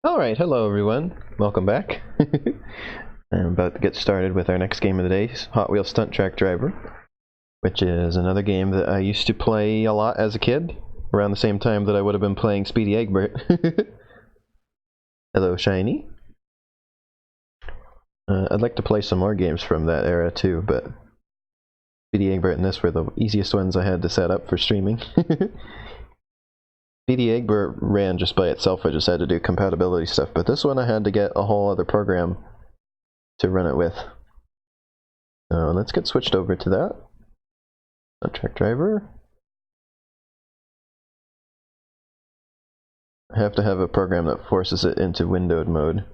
Alright, hello everyone. Welcome back. I'm about to get started with our next game of the day, Hot Wheels Stunt Track Driver, which is another game that I used to play a lot as a kid, around the same time that I would have been playing Speedy Egbert. Hello, Shiny. I'd like to play some more games from that era too, but Speedy Egbert and this were the easiest ones I had to set up for streaming. Speedy Egbert ran just by itself, I just had to do compatibility stuff, but this one I had to get a whole other program to run it with. So let's get switched over to that. Stunt Track Driver. I have to have a program that forces it into windowed mode.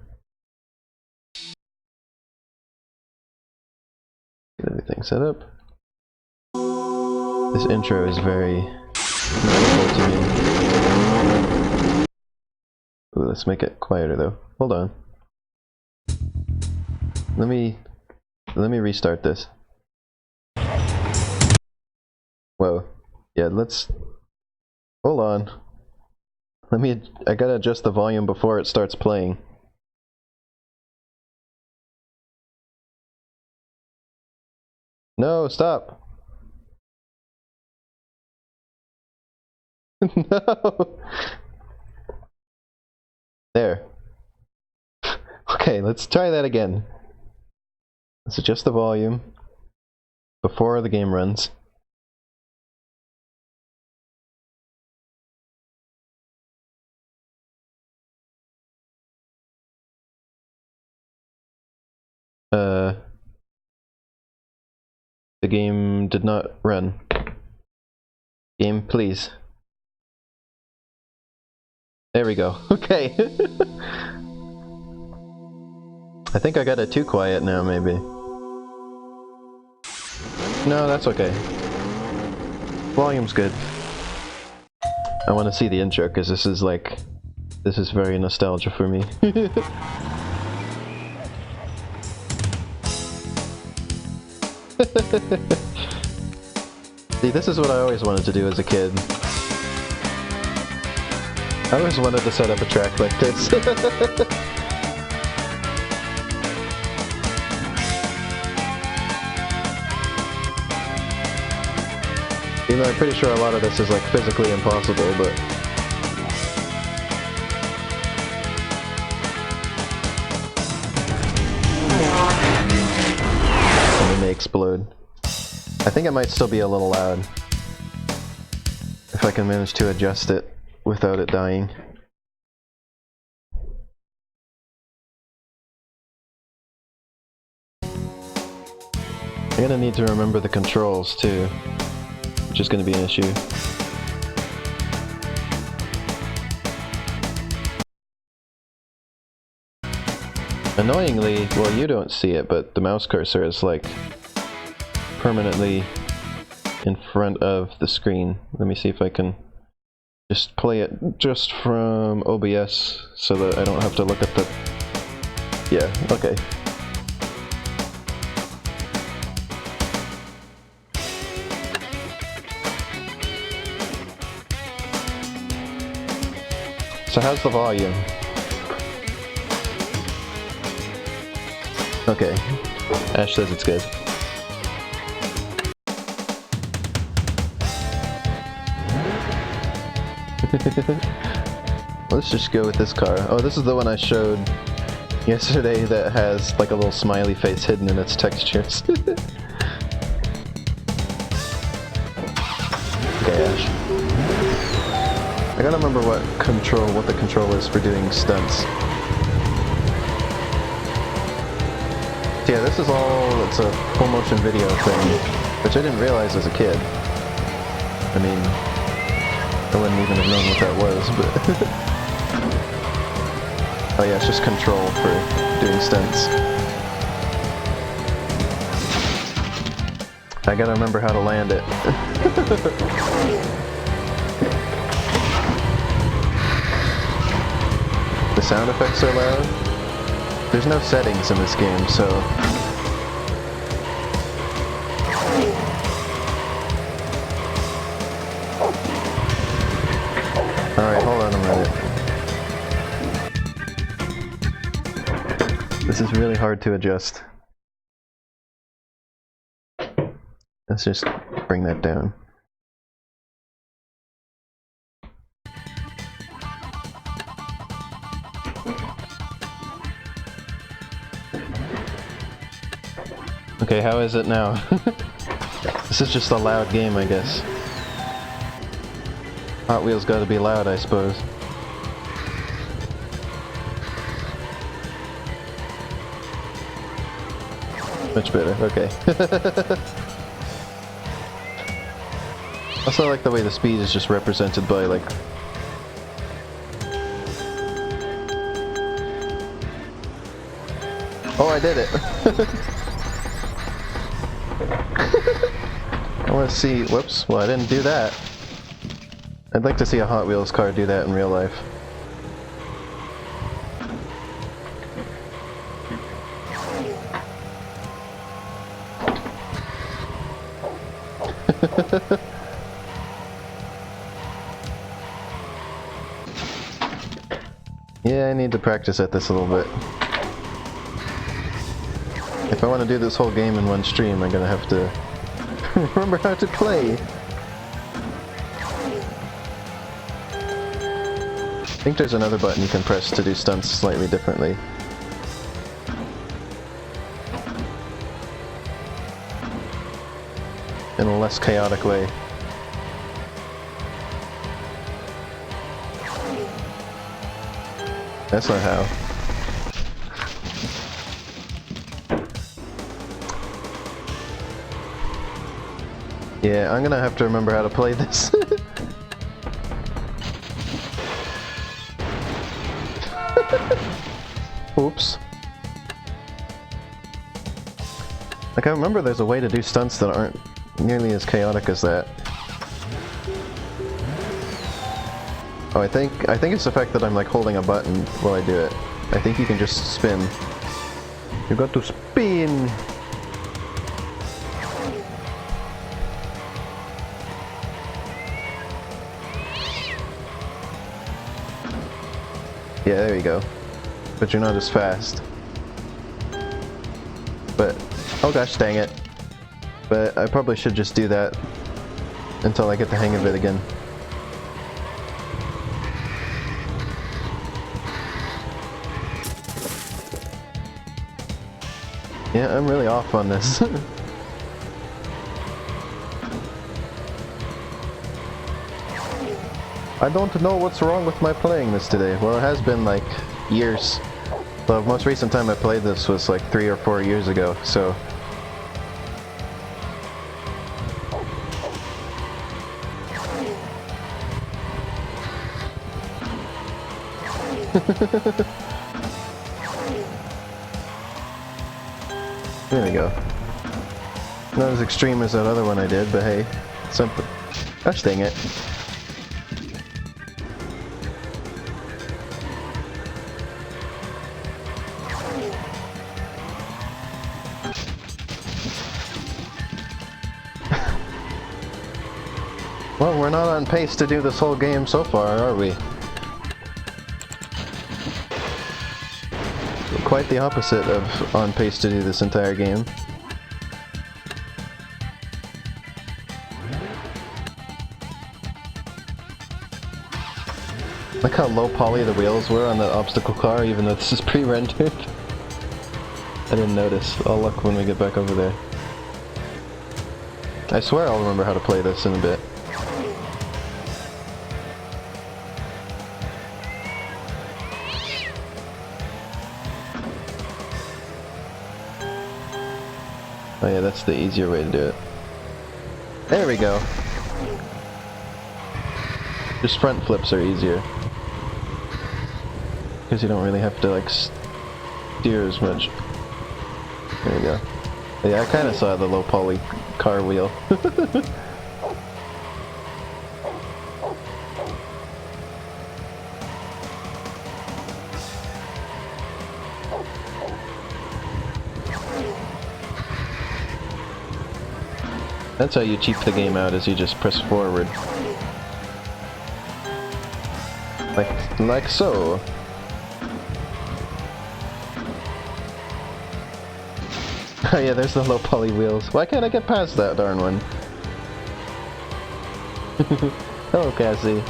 Get everything set up. This intro is very noticeable to me. Ooh, let's make it quieter though. Hold on. Let me restart this. Whoa. Yeah, let's hold on. I gotta adjust the volume before it starts playing. No, stop. No. There. Okay, let's try that again. Let's adjust the volume before the game runs. The game did not run. Game, please. There we go. Okay. I think I got it too quiet now, maybe. No, that's okay. Volume's good. I want to see the intro, because this is very nostalgia for me. See, this is what I always wanted to do as a kid. I always wanted to set up a track like this. Even though I'm pretty sure a lot of this is like physically impossible, but... and it may explode. I think it might still be a little loud. If I can manage to adjust it without it dying. I'm gonna need to remember the controls too, which is gonna be an issue. Annoyingly, well, you don't see it, but the mouse cursor is like permanently in front of the screen. Let me see if I can just play it just from OBS so that I don't have to look at the... Yeah, okay. So how's the volume? Okay. Ash says it's good. Let's just go with this car. Oh, this is the one I showed yesterday that has like a little smiley face hidden in its textures. Okay, Ash. I gotta remember what the control is for doing stunts. So yeah, this is all, it's a full motion video thing, which I didn't realize as a kid. I mean, I wouldn't even have known what that was, but... oh yeah, it's just control for doing stunts. I gotta remember how to land it. The sound effects are loud. There's no settings in this game, so... Alright, hold on a minute. This is really hard to adjust. Let's just bring that down. Okay, how is it now? This is just a loud game, I guess. Hot Wheels gotta be loud, I suppose. Much better, okay. Also, I like the way the speed is just represented by, like... Oh, I did it! I want to see... Whoops, well I didn't do that. I'd like to see a Hot Wheels car do that in real life. Yeah, I need to practice at this a little bit. If I want to do this whole game in one stream, I'm gonna have to remember how to play. I think there's another button you can press to do stunts slightly differently. In a less chaotic way. That's not how. Yeah, I'm gonna have to remember how to play this. Oops. Like, I remember there's a way to do stunts that aren't nearly as chaotic as that. Oh, I think it's the fact that I'm like holding a button while I do it. I think you can just spin. You got to spin! Yeah, there you go. But you're not as fast. But, oh gosh dang it. But I probably should just do that until I get the hang of it again. Yeah, I'm really off on this. I don't know what's wrong with my playing this today. Well, it has been like years. The most recent time I played this was like 3 or 4 years ago, so... There we go. Not as extreme as that other one I did, but hey, something. Gosh dang it. Well, we're not on pace to do this whole game so far, are we? Quite the opposite of on pace to do this entire game. Look how low poly the wheels were on that obstacle car, even though this is pre-rendered. I didn't notice. I'll look when we get back over there. I swear I'll remember how to play this in a bit. Oh yeah, that's the easier way to do it. There we go. Just front flips are easier. Because you don't really have to like steer as much. There you go. Yeah, I kinda saw the low poly car wheel. That's how you cheap the game out, is you just press forward. Like so. Oh yeah, there's the low poly wheels. Why can't I get past that darn one? Hello, Cassie.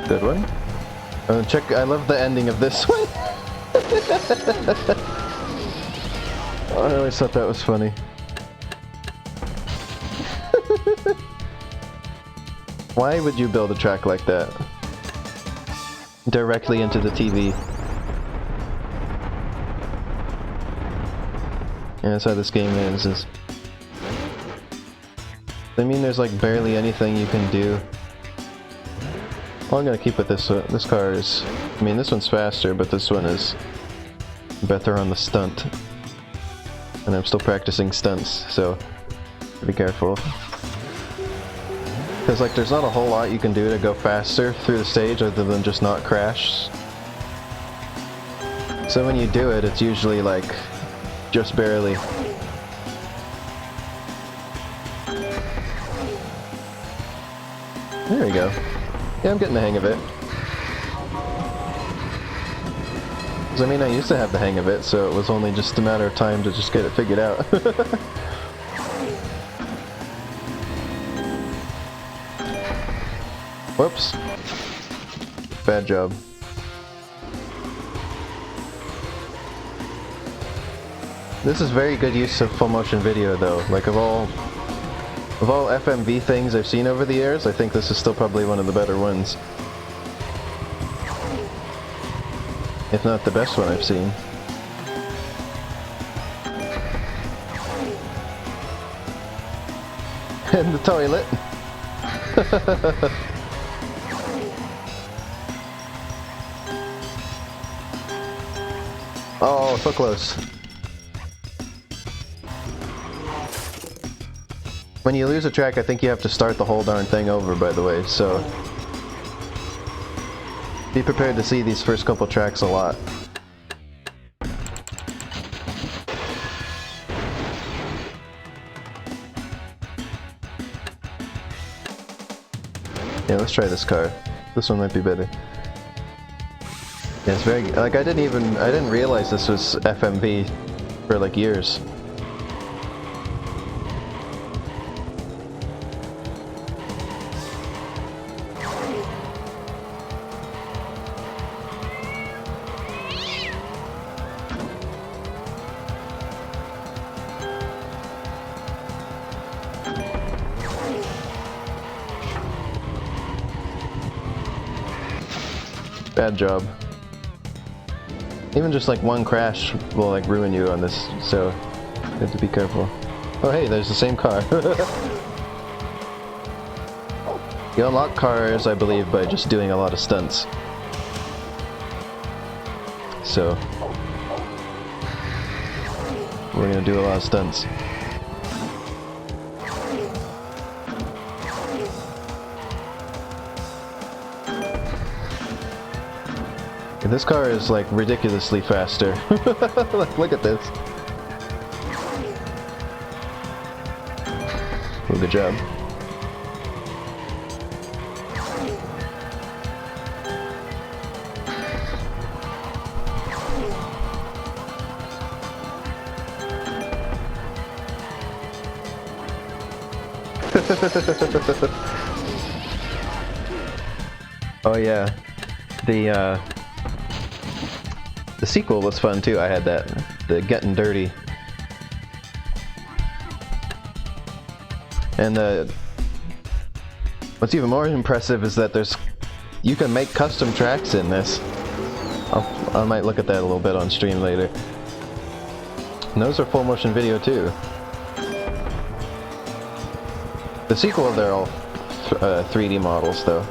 Good one. Oh, check, I love the ending of this one. I always thought that was funny. Why would you build a track like that? Directly into the TV. Yeah, that's how this game is. I mean, there's like barely anything you can do. Well, I'm gonna keep with this one. This car is... I mean, this one's faster, but this one is better on the stunt. And I'm still practicing stunts, so be careful. Because, like, there's not a whole lot you can do to go faster through the stage other than just not crash. So when you do it, it's usually, like, just barely. There we go. Yeah, I'm getting the hang of it. Because, I mean, I used to have the hang of it, so it was only just a matter of time to just get it figured out. Whoops. Bad job. This is very good use of full motion video though. Like of all FMV things I've seen over the years, I think this is still probably one of the better ones. If not the best one I've seen. In the toilet. Oh, so close. When you lose a track, I think you have to start the whole darn thing over, by the way, so be prepared to see these first couple tracks a lot. Yeah, let's try this car. This one might be better. Yeah, it's very, like, I didn't realize this was FMV for like years. Bad job. Even just like one crash will like ruin you on this, so you have to be careful. Oh hey, there's the same car. You unlock cars, I believe, by just doing a lot of stunts. So we're gonna do a lot of stunts. This car is like ridiculously faster. Like, look at this. Oh, good job. Oh yeah, the sequel was fun too. I had that, the Getting Dirty, and what's even more impressive is that you can make custom tracks in this. I might look at that a little bit on stream later. And those are full motion video too. The sequel, they're all 3D models though.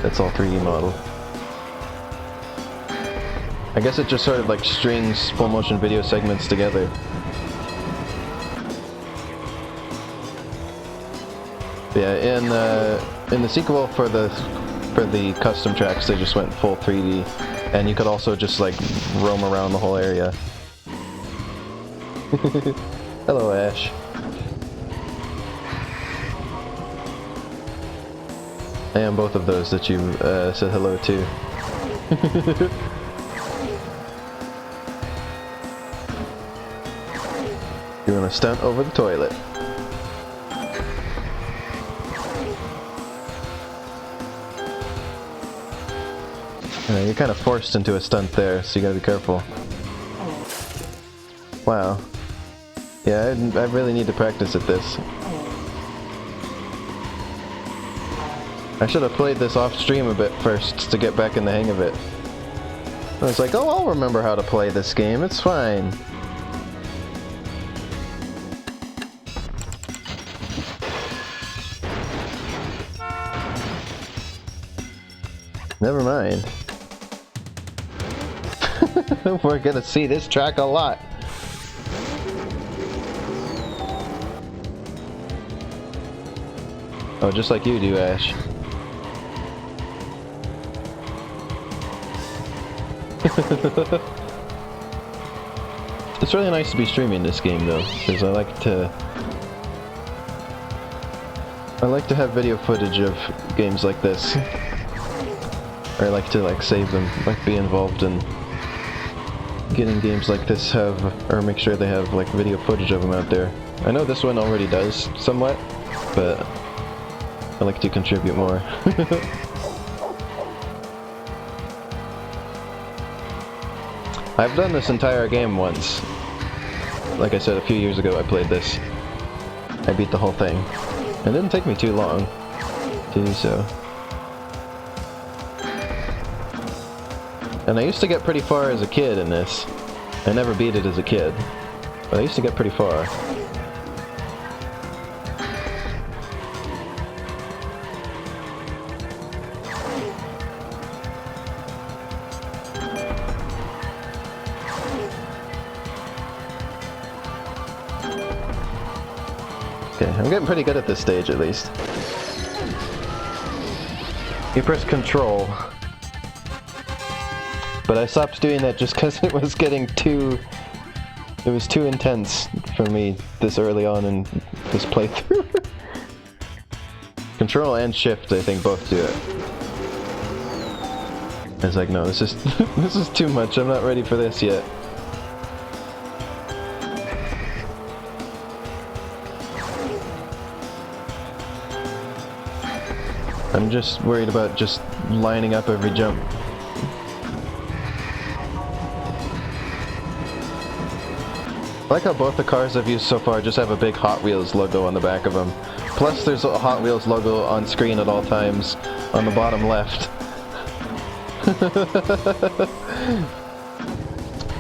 It's all 3D model. I guess it just sort of like strings full motion video segments together. Yeah, in the sequel for the custom tracks, they just went full 3D, and you could also just like roam around the whole area. Hello, Ash. I am both of those that you said hello to. You want to stunt over the toilet. You're kind of forced into a stunt there, so you gotta be careful. Wow. Yeah, I really need to practice at this. I should have played this off stream a bit first to get back in the hang of it. I was like, oh, I'll remember how to play this game, it's fine. Never mind. We're gonna see this track a lot. Oh, just like you do, Ash. It's really nice to be streaming this game though, because I like to have video footage of games like this. Or I like to save them, be involved in getting games like this or make sure they have video footage of them out there. I know this one already does somewhat, but I like to contribute more. I've done this entire game once. Like I said, a few years ago I played this. I beat the whole thing. It didn't take me too long to do so. And I used to get pretty far as a kid in this. I never beat it as a kid, but I used to get pretty far. Okay, I'm getting pretty good at this stage at least. You press control. But I stopped doing that just because it was getting too intense for me this early on in this playthrough. Control and shift, I think, both do it. I was like, no, this is too much, I'm not ready for this yet. I'm just worried about just lining up every jump. I like how both the cars I've used so far just have a big Hot Wheels logo on the back of them. Plus there's a Hot Wheels logo on screen at all times on the bottom left.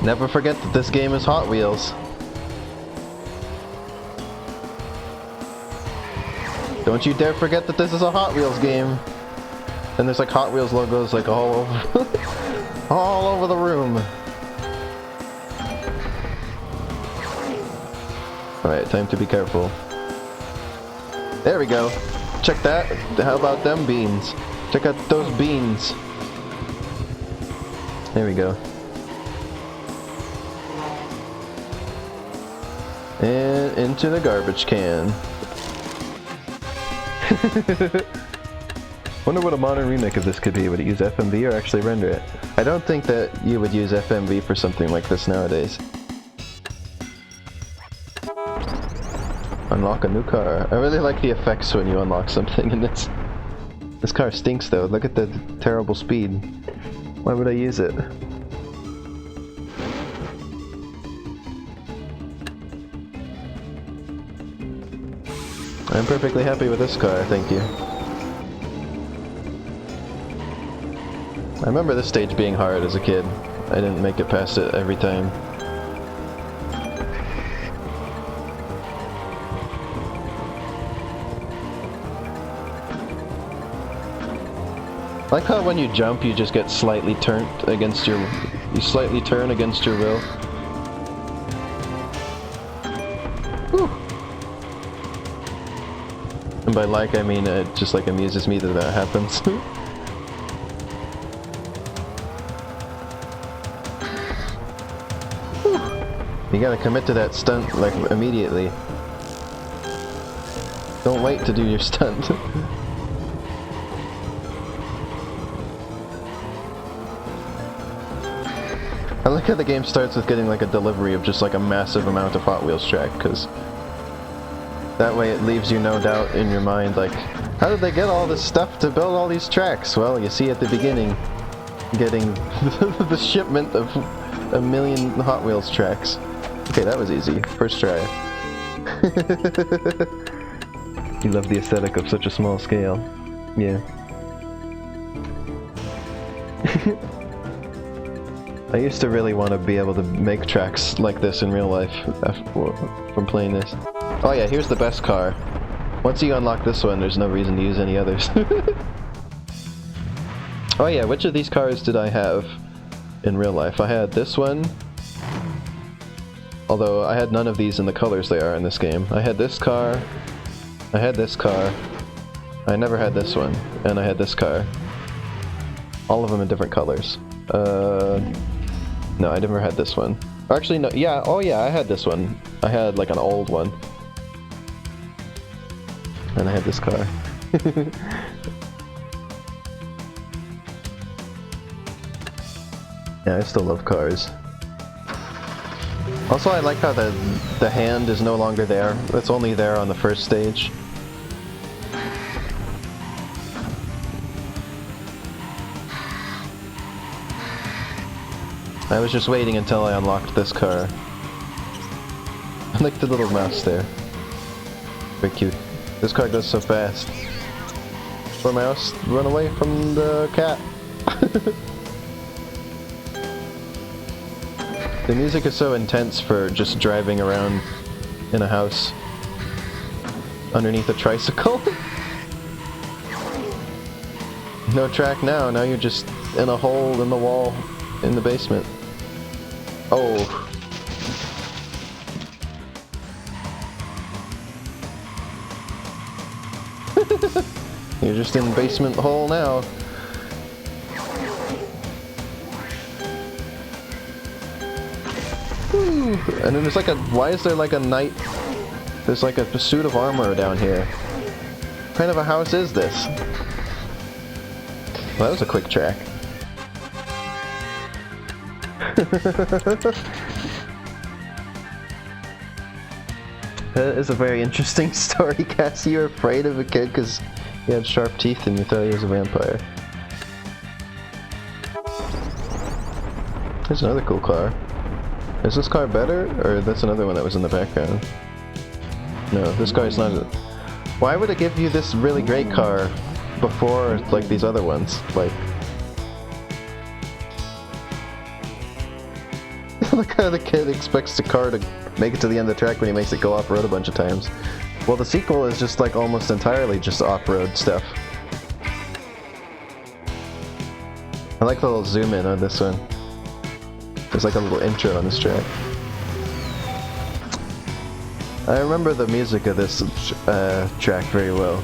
Never forget that this game is Hot Wheels. Don't you dare forget that this is a Hot Wheels game. And there's Hot Wheels logos all over all over the room. Alright, time to be careful. There we go. Check that. How about them beans? Check out those beans. There we go. And into the garbage can. Wonder what a modern remake of this could be. Would it use FMV or actually render it? I don't think that you would use FMV for something like this nowadays. Unlock a new car. I really like the effects when you unlock something in this. This car stinks though. Look at the terrible speed. Why would I use it? I'm perfectly happy with this car, thank you. I remember this stage being hard as a kid. I didn't make it past it every time. I like how when you jump, you just get slightly turned against your... You slightly turn against your will. Whew. And by like, I mean it just amuses me that that happens. You gotta commit to that stunt, like, immediately. Don't wait to do your stunt. I like how the game starts with getting like a delivery of just like a massive amount of Hot Wheels track, because that way it leaves you no doubt in your mind, like, how did they get all this stuff to build all these tracks? Well, you see at the beginning, getting the shipment of 1,000,000 Hot Wheels tracks. Okay, that was easy. First try. You love the aesthetic of such a small scale. Yeah. I used to really want to be able to make tracks like this in real life from playing this. Oh yeah, here's the best car. Once you unlock this one, there's no reason to use any others. Oh yeah, which of these cars did I have in real life? I had this one. Although I had none of these in the colors they are in this game. I had this car. I had this car. I never had this one. And I had this car. All of them in different colors. No, I never had this one. Actually, no, yeah, oh yeah, I had this one. I had like an old one. And I had this car. Yeah, I still love cars. Also, I like how the hand is no longer there. It's only there on the first stage. I was just waiting until I unlocked this car. I like the little mouse there. Very cute. This car goes so fast. Poor mouse, run away from the cat. The music is so intense for just driving around in a house underneath a tricycle. No track now, now you're just in a hole in the wall in the basement. Oh. You're just in the basement hole now. Woo. And then there's like a, why is there like a knight? There's like a suit of armor down here. What kind of a house is this? Well, that was a quick track. That is a very interesting story, Cassie. You were afraid of a kid because he had sharp teeth and you thought he was a vampire. There's another cool car. Is this car better? Or that's another one that was in the background? No, this car is not... Why would it give you this really great car before, like, these other ones? Like... Look how the kid expects the car to make it to the end of the track when he makes it go off-road a bunch of times. Well, the sequel is just, like, almost entirely just off-road stuff. I like the little zoom in on this one. There's like a little intro on this track. I remember the music of this track very well.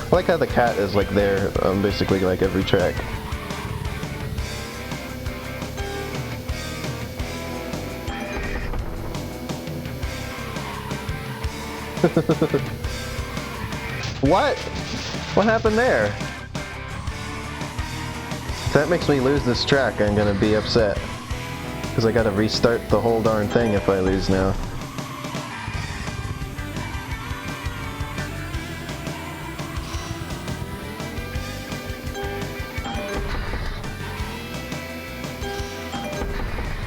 I like how the cat is like there on basically like every track. What? What happened there? If that makes me lose this track, I'm gonna be upset. Because I gotta restart the whole darn thing if I lose now.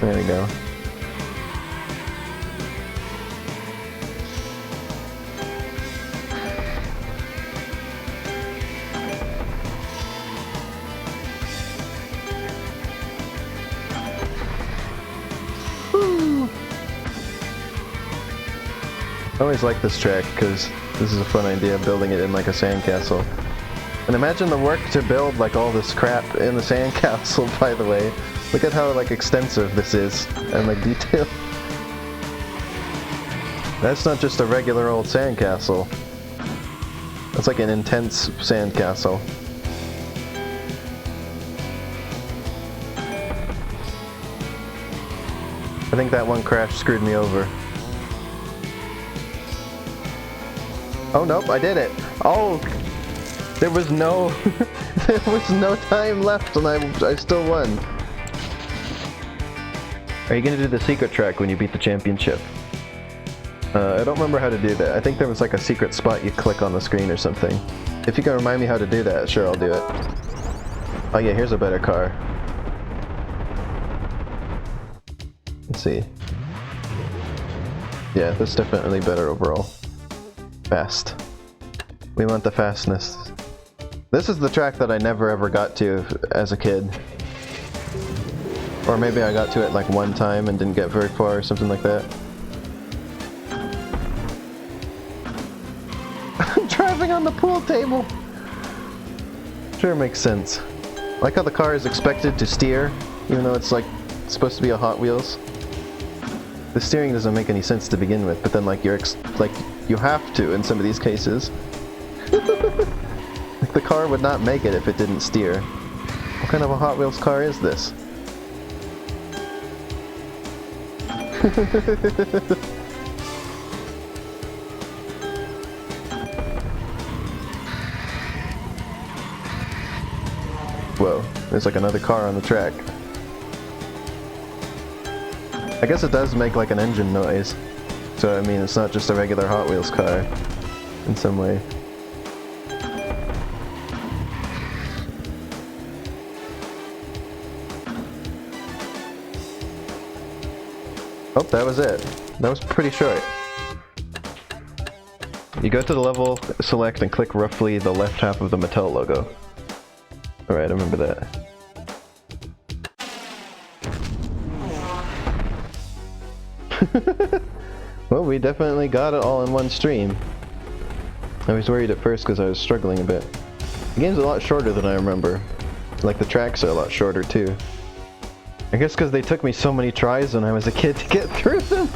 There we go. I always like this track because this is a fun idea, building it in like a sandcastle. And imagine the work to build like all this crap in the sandcastle, by the way. Look at how like extensive this is and like detailed. That's not just a regular old sandcastle. That's like an intense sandcastle. I think that one crash screwed me over. Oh nope, I did it! Oh! There was no... there was no time left and I still won. Are you gonna do the secret track when you beat the championship? I don't remember how to do that. I think there was like a secret spot you click on the screen or something. If you can remind me how to do that, sure, I'll do it. Oh yeah, here's a better car. Let's see. Yeah, that's definitely better overall. Fast. We want the fastness. This is the track that I never ever got to as a kid. Or maybe I got to it like one time and didn't get very far or something like that. I'm driving on the pool table! Sure makes sense. I like how the car is expected to steer, even though it's like supposed to be a Hot Wheels. The steering doesn't make any sense to begin with, but then like you have to in some of these cases. Like the car would not make it if it didn't steer. What kind of a Hot Wheels car is this? Whoa, there's like another car on the track. I guess it does make like an engine noise. So I mean, it's not just a regular Hot Wheels car in some way. Oh, that was it. That was pretty short. You go to the level, select, and click roughly the left half of the Mattel logo. Alright, I remember that. Well, we definitely got it all in one stream. I was worried at first because I was struggling a bit. The game's a lot shorter than I remember. Like, the tracks are a lot shorter too. I guess because they took me so many tries when I was a kid to get through them.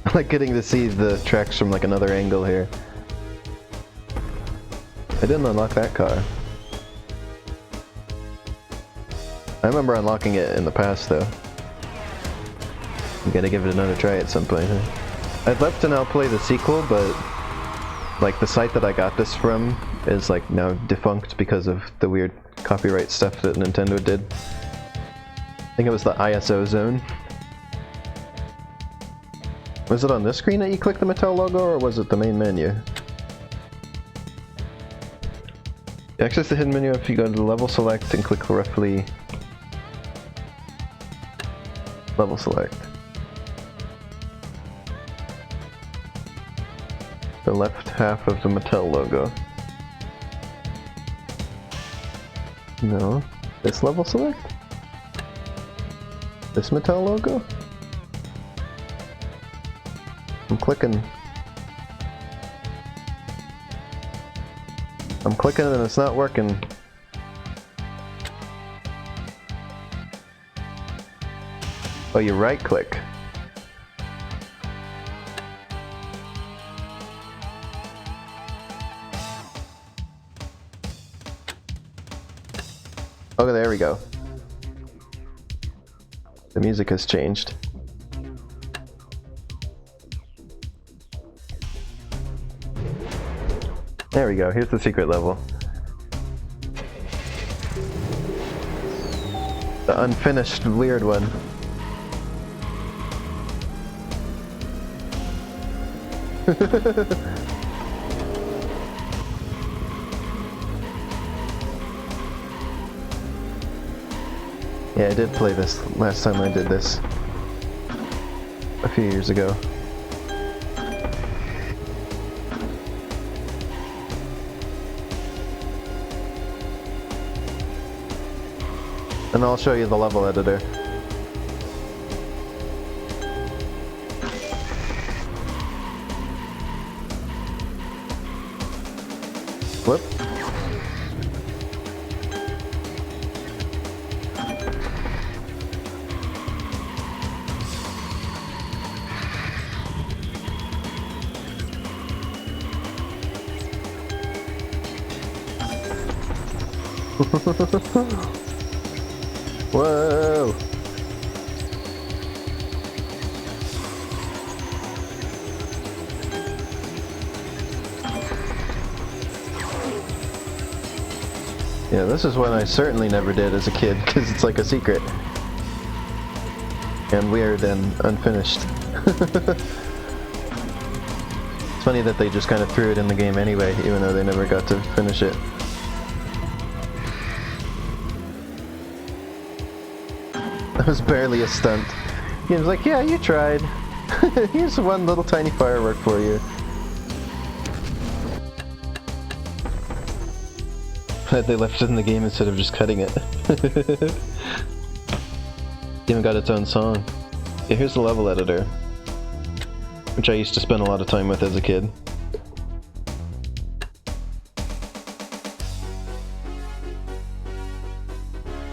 I like getting to see the tracks from like another angle here. I didn't unlock that car. I remember unlocking it in the past though. You gotta give it another try at some point, huh? I'd love to now play the sequel, but like the site that I got this from is like now defunct because of the weird copyright stuff that Nintendo did. I think it was the ISO zone. Was it on this screen that you clicked the Mattel logo, or was it the main menu? Access the hidden menu if you go to the level select and click roughly level select. The left half of the Mattel logo. No. This level select? This Mattel logo? I'm clicking and it's not working. Oh, you right click. Oh, there we go. The music has changed. There we go, here's the secret level. The unfinished weird one. Yeah, I did play this last time I did this. A few years ago. And I'll show you the level editor. Whoop. Whoa! Yeah, this is one I certainly never did as a kid, because it's like a secret. And weird and unfinished. It's funny that they just kind of threw it in the game anyway, even though they never got to finish it. That was barely a stunt. He was like, yeah, you tried. Here's one little tiny firework for you. Glad they left it in the game instead of just cutting it. Even got its own song. Yeah, here's the level editor, which I used to spend a lot of time with as a kid.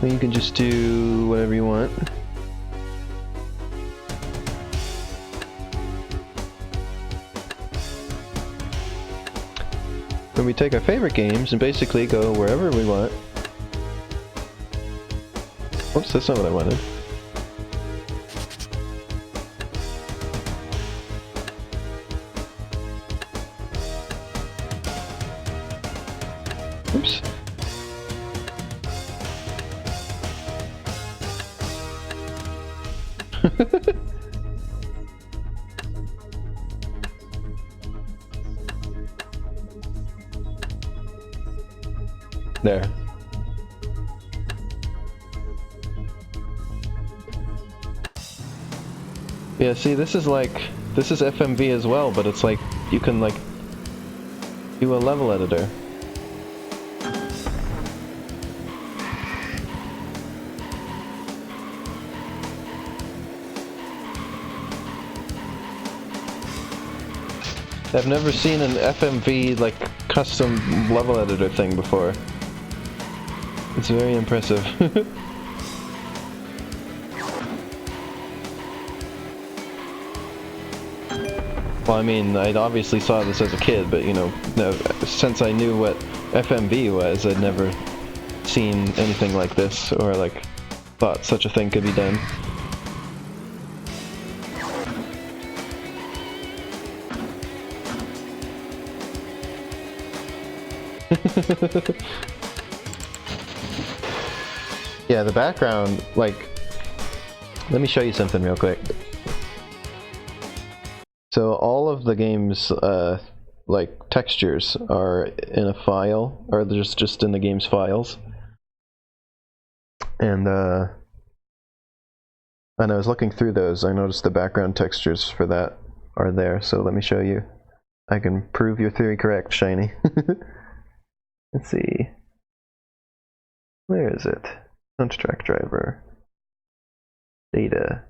You can just do whatever you want. And we take our favorite games and basically go wherever we want. Oops, that's not what I wanted. Oops. There. Yeah, see, this is FMV as well, but it's like, you can like, do a level editor. I've never seen an FMV, like, custom level editor thing before. It's very impressive. Well, I mean, I obviously saw this as a kid, but, you know, since I knew what FMV was, I'd never seen anything like this, or, like, thought such a thing could be done. Yeah, the background, like, let me show you something real quick. So all of the game's, like, textures are in a file, or they're just in the game's files. And I was looking through those, I noticed the background textures for that are there, so let me show you. I can prove your theory correct, Shiny. Let's see. Where is it? Soundtrack driver. Data.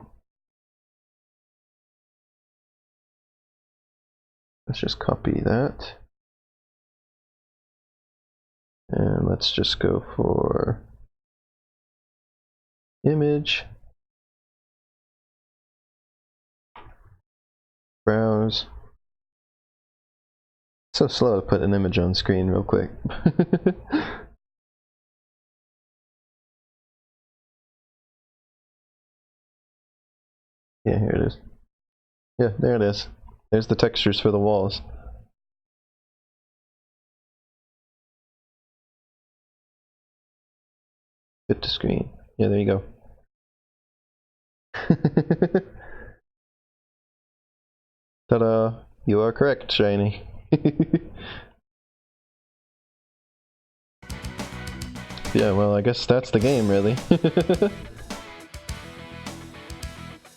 Let's just copy that. And let's just go for image. Browse. So slow to put an image on screen real quick. Yeah, here it is. Yeah, there it is. There's the textures for the walls. Fit to screen. Yeah, there you go. Ta-da! You are correct, Shiny. Yeah, well, I guess that's the game, really.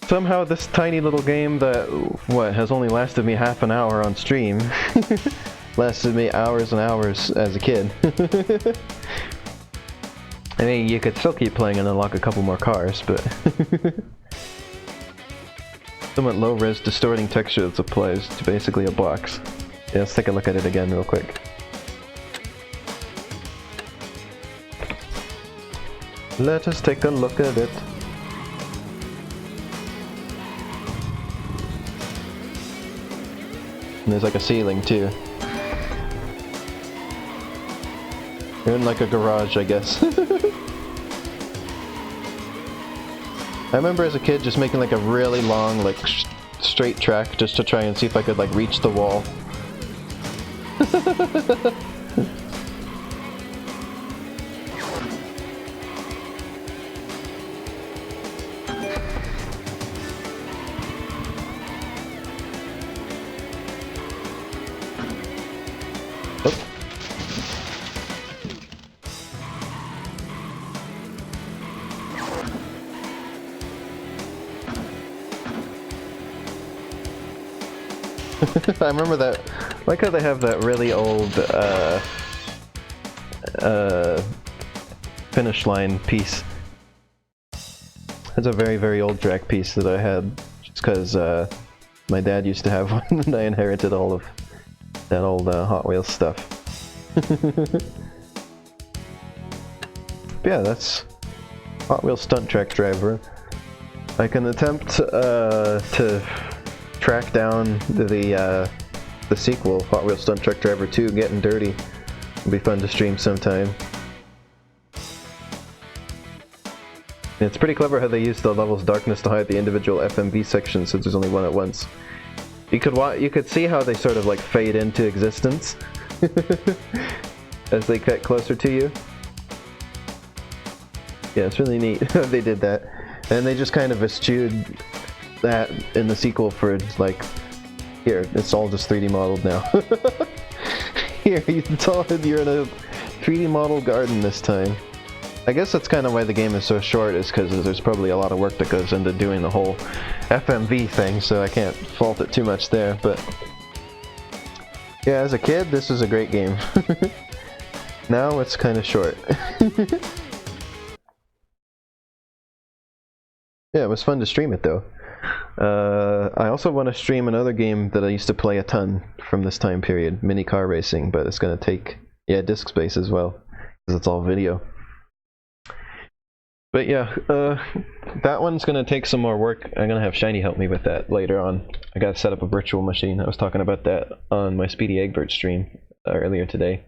Somehow this tiny little game that, what, has only lasted me half an hour on stream, lasted me hours and hours as a kid. I mean, you could still keep playing and unlock a couple more cars, but... somewhat low-res distorting texture that applies to basically a box. Yeah, let's take a look at it again real quick. Let us take a look at it. And there's like a ceiling too. You're in like a garage, I guess. I remember as a kid just making like a really long, like straight track just to try and see if I could like reach the wall. I remember that. I like how they have that really old finish line piece. That's a very, very old track piece that I had just because my dad used to have one and I inherited all of that old Hot Wheels stuff. Yeah, that's Hot Wheels Stunt Track Driver. I can attempt to track down the sequel, Hot Wheels Stunt Truck Driver 2, Getting Dirty. It'll be fun to stream sometime. And it's pretty clever how they use the level's darkness to hide the individual FMV sections since there's only one at once. You could see how they sort of like fade into existence as they get closer to you. Yeah, it's really neat how they did that. And they just kind of eschewed that in the sequel for like, here, it's all just 3D modeled now. Here, you're in a 3D modeled garden this time. I guess that's kind of why the game is so short, is because there's probably a lot of work that goes into doing the whole FMV thing, so I can't fault it too much there, but yeah, as a kid, this was a great game. Now it's kind of short. Yeah, it was fun to stream it though. I also want to stream another game that I used to play a ton from this time period, mini car racing, but it's going to take, yeah, disk space as well, because it's all video. But yeah, that one's going to take some more work. I'm going to have Shiny help me with that later on. I got to set up a virtual machine. I was talking about that on my Speedy Egbert stream earlier today.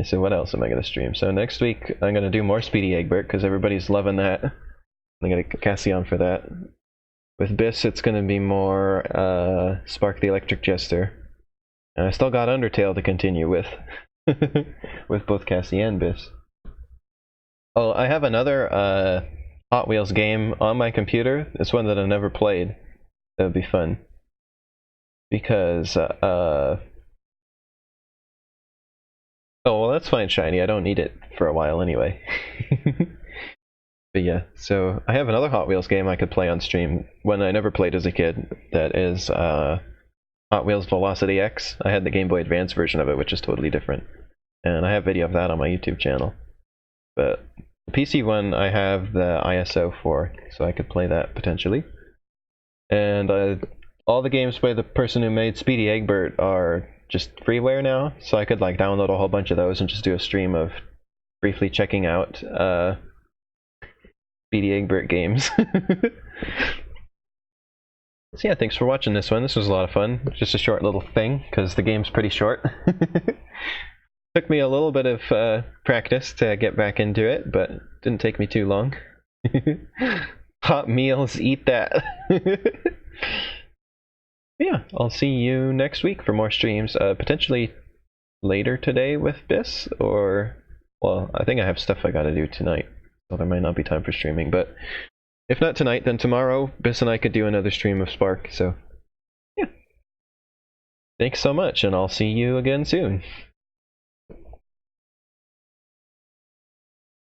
So what else am I going to stream? So next week I'm going to do more Speedy Egbert because everybody's loving that. I'm going to get Cassie on for that. With Biss it's going to be more Spark the Electric Jester. And I still got Undertale to continue with. With both Cassie and Biss. Oh, I have another Hot Wheels game on my computer. It's one that I never played. That would be fun. Because, oh, well, that's fine, Shiny. I don't need it for a while anyway. But yeah, so I have another Hot Wheels game I could play on stream, one I never played as a kid, that is Hot Wheels Velocity X. I had the Game Boy Advance version of it, which is totally different. And I have video of that on my YouTube channel. But the PC one, I have the ISO for, so I could play that potentially. And all the games by the person who made Speedy Egbert are just freeware now, so I could like download a whole bunch of those and just do a stream of briefly checking out Speedy Egbert games. So yeah, thanks for watching this one. This was a lot of fun. Just a short little thing, because the game's pretty short. Took me a little bit of practice to get back into it, but didn't take me too long. Hot meals, eat that. Yeah, I'll see you next week for more streams. Potentially later today with Biss, or, well, I think I have stuff I gotta do tonight, so there might not be time for streaming, but if not tonight, then tomorrow, Biss and I could do another stream of Spark, so yeah. Thanks so much, and I'll see you again soon.